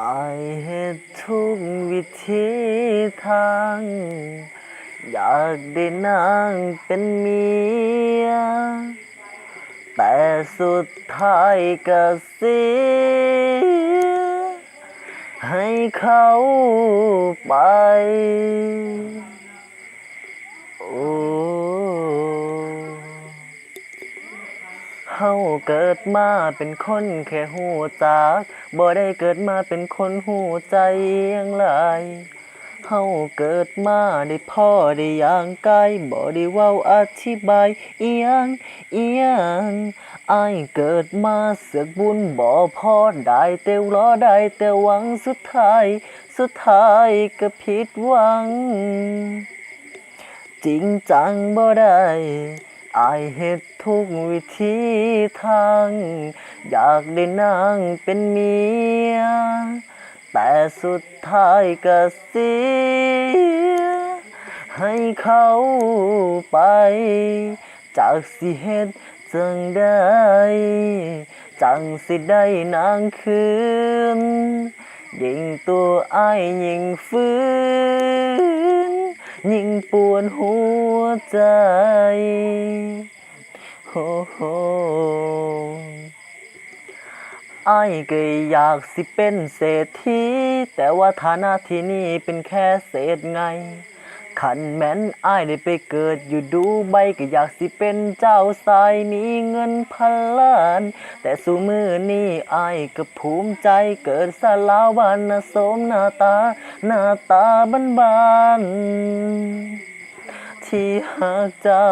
อายเฮ็ดทุกวิธีทาง อยากได้นางเป็นเมีย แต่สุดท้ายก็เสียให้เขาไป โอ้เฮาเกิดมาเป็นคนแค่หูจักบ่ได้เกิดมาเป็นคนหูใจอิหยังหลายเฮาเกิดมาได้พ่อได้ย่างกายบ่ได้เว้าอธิบายอิหยังอ้ายเกิดมาเสือกบุญบ่พอได้แต่รอได้แต่หวังสุดท้ายก็ผิดหวัง จริงจังบ่ได้อายเฮ็ดทุกวิธีทาง อยากได้นางเป็นเมีย แต่สุดท้ายก็เสียให้เขาไป จากสิเฮ็ดจังได้จังสิได้นางคืน ยิ่งตัวอ้ายยิ่งฟื้น ยิ่งปวดหัวใจโอ้โหอ้ายก็อยากสิเป็นเศรษฐีแต่ว่าฐานะที่นี่เป็นแค่เศษไงคันแม้นอ้ายได้ไปเกิดอยู่ดูไบก็อยากสิเป็นเจ้าสายมีเงินพันล้านแต่สู่มือนี้อ้ายก็ภูมิใจเกิดสลาวบ้านนาสมหน้าตาบ้านๆที่หากเจ้า